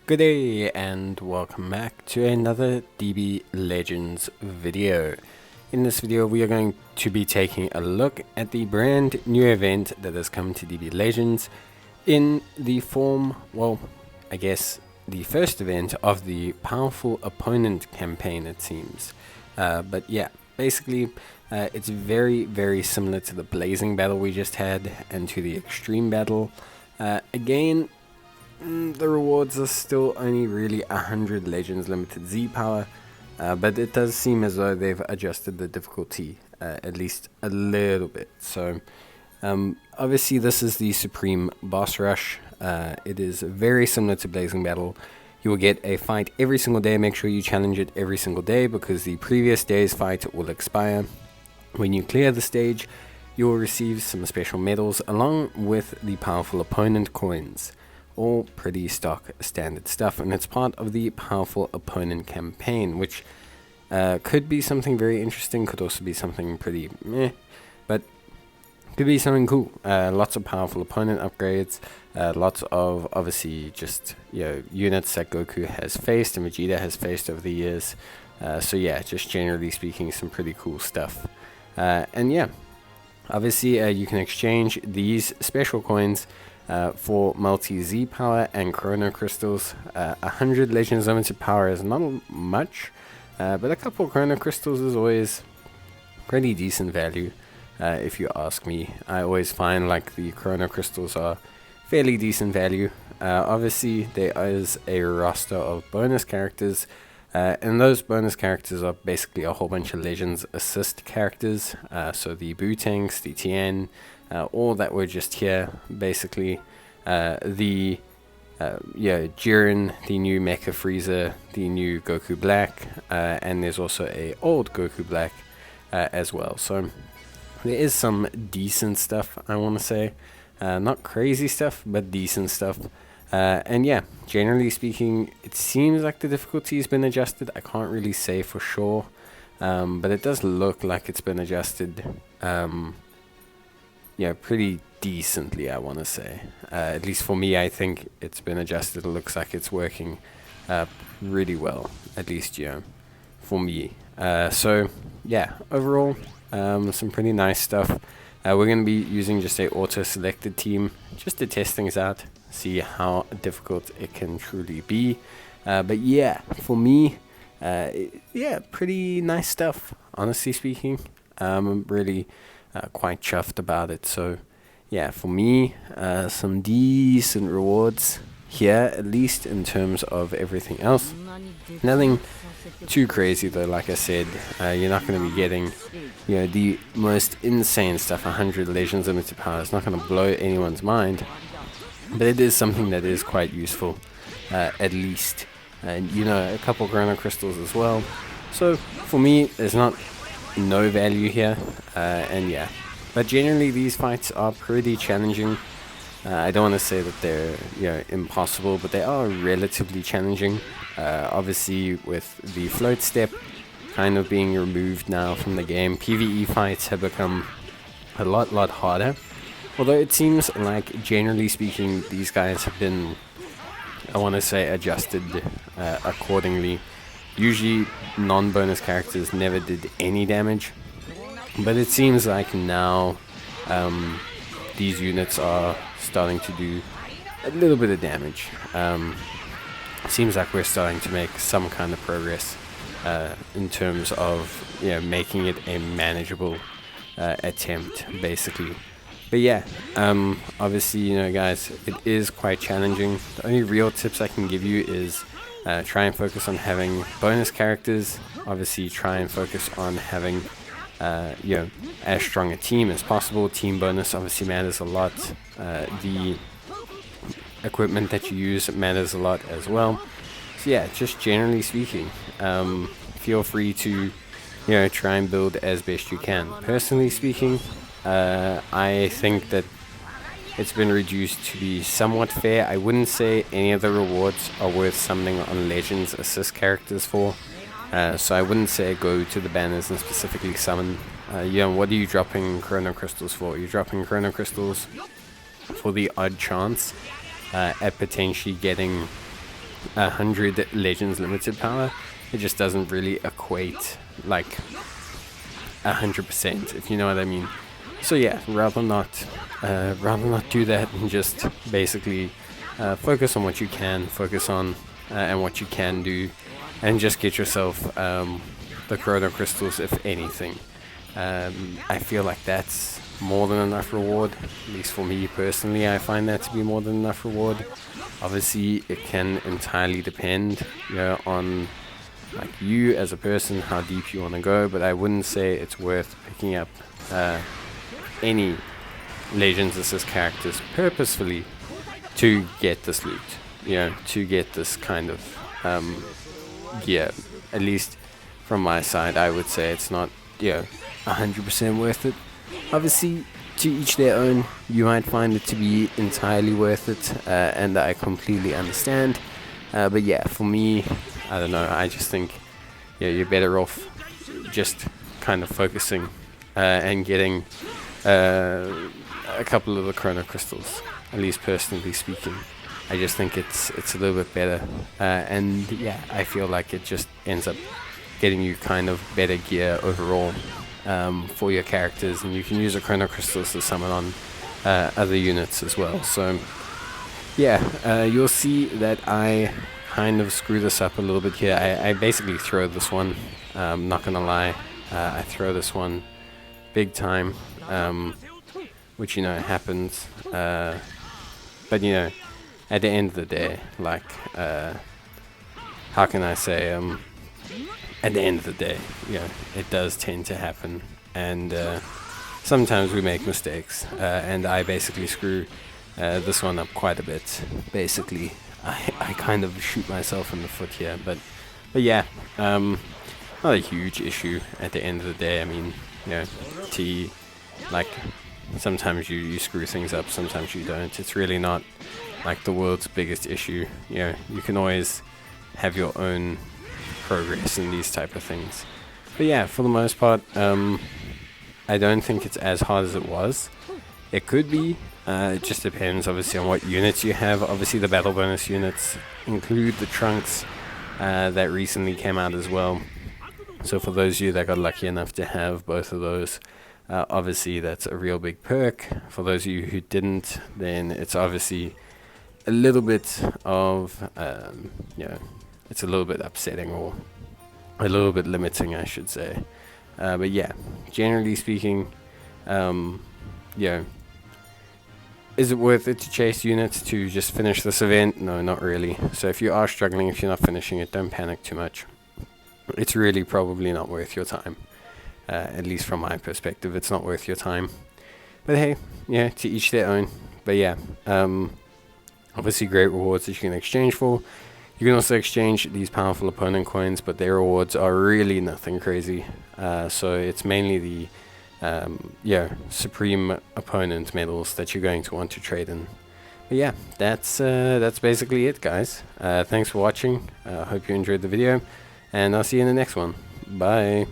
Good day and welcome back to another DB Legends video. In this video we are going to be taking a look at the brand new event that has come to DB Legends in the form, well, I guess the first event of the Powerful Opponent campaign, it seems. But yeah, basically it's very similar to the Blazing Battle we just had and to the Extreme Battle. Again, the rewards are still only really 100 Legends limited Z power, but it does seem as though they've adjusted the difficulty at least a little bit. So obviously this is the Supreme Boss Rush. It is very similar to Blazing Battle. You will get a fight every single day. Make sure you challenge it every single day because the previous day's fight will expire. When you clear the stage, you will receive some special medals along with the Powerful Opponent coins. All pretty stock standard stuff, and it's part of the Powerful Opponent campaign, which could be something very interesting, could also be something pretty meh, but could be something cool. Lots of Powerful Opponent upgrades, lots of obviously just units that Goku has faced and Vegeta has faced over the years. So yeah, just generally speaking, some pretty cool stuff. And yeah, obviously you can exchange these special coins for multi-Z power and Chrono crystals. 100 Legends limited power is not much, but a couple Chrono crystals is always pretty decent value, if you ask me. I always find like the Chrono crystals are fairly decent value. Obviously there is a roster of bonus characters, and those bonus characters are basically a whole bunch of Legends assist characters, so the Bootanks, the Tien, all that were just here, basically. The Jiren, the new Mecha Frieza, the new Goku Black, and there's also a old Goku Black as well. So there is some decent stuff, I want to say. Not crazy stuff, but decent stuff. And yeah, generally speaking, it seems like the difficulty has been adjusted. I can't really say for sure, but it does look like it's been adjusted pretty decently, I want to say. At least for me, I think it's been adjusted. It looks like it's working really well, at least, for me. So yeah, overall, some pretty nice stuff. We're going to be using just a auto-selected team just to test things out, see how difficult it can truly be. But yeah, for me, pretty nice stuff, honestly speaking. I'm really quite chuffed about it. So yeah, for me, some decent rewards here, at least in terms of everything else. Nothing too crazy though. Like I said, you're not going to be getting the most insane stuff. 100 Legends limited power. It's not going to blow anyone's mind, but it is something that is quite useful, at least. And a couple Chrono crystals as well. So for me, there's not no value here, and yeah, but generally these fights are pretty challenging. I don't want to say that they're impossible, but they are relatively challenging. Obviously with the float step kind of being removed now from the game, PvE fights have become a lot harder, although it seems like generally speaking these guys have been, I want to say, adjusted accordingly. Usually non-bonus characters never did any damage, but it seems like now these units are starting to do a little bit of damage. Seems like we're starting to make some kind of progress in terms of making it a manageable attempt, basically. But yeah, obviously, guys, it is quite challenging. The only real tips I can give you is try and focus on having bonus characters. Obviously, try and focus on having as strong a team as possible. Team bonus obviously matters a lot. The equipment that you use matters a lot as well. So yeah, just generally speaking, feel free to try and build as best you can. Personally speaking, I think that it's been reduced to be somewhat fair. I wouldn't say any of the rewards are worth summoning on Legends assist characters for. So I wouldn't say go to the banners and specifically summon. What are you dropping Chrono crystals for? You're dropping Chrono crystals for the odd chance at potentially getting 100 Legends limited power, it just doesn't really equate like 100%, if you know what I mean. So yeah, rather not do that, and just basically focus on what you can focus on, and what you can do, and just get yourself the Chrono Crystals, if anything. I feel like that's more than enough reward, at least for me personally. I find that to be more than enough reward. Obviously, it can entirely depend, on like you as a person, how deep you want to go, but I wouldn't say it's worth picking up any Legends Assist characters purposefully to get this loot, to get this kind of gear. At least from my side, I would say it's not 100% worth it. Obviously, to each their own. You might find it to be entirely worth it, and I completely understand. But yeah, for me, I don't know. I just think you're better off just kind of focusing and getting a couple of the Chrono Crystals. At least personally speaking, I just think it's a little bit better, and yeah, I feel like it just ends up getting you kind of better gear overall for your characters, and you can use the Chrono Crystals to summon on other units as well. So yeah, you'll see that I kind of screw this up a little bit here. I basically throw this one, not gonna lie, I throw this one big time, which happens, but at the end of the day, like, how can I say, at the end of the day, it does tend to happen, and sometimes we make mistakes, and I basically screw this one up quite a bit. Basically, I kind of shoot myself in the foot here, but yeah, not a huge issue at the end of the day. I mean, like, sometimes you screw things up, sometimes you don't. It's really not like the world's biggest issue. You can always have your own progress in these type of things. But yeah, for the most part, I don't think it's as hard as it was. It could be. It just depends, obviously, on what units you have. Obviously, the battle bonus units include the trunks that recently came out as well. So for those of you that got lucky enough to have both of those, obviously that's a real big perk. For those of you who didn't, then it's obviously a little bit of, it's a little bit upsetting, or a little bit limiting, I should say. But yeah, generally speaking, is it worth it to chase units to just finish this event? No, not really. So if you are struggling, if you're not finishing it, don't panic too much. It's really probably not worth your time. At least from my perspective, it's not worth your time. But hey, to each their own. But yeah, obviously great rewards that you can exchange for. You can also exchange these powerful opponent coins, but their rewards are really nothing crazy. So it's mainly the supreme opponent medals that you're going to want to trade in. But yeah, that's basically it, guys. Thanks for watching. I hope you enjoyed the video, and I'll see you in the next one. Bye.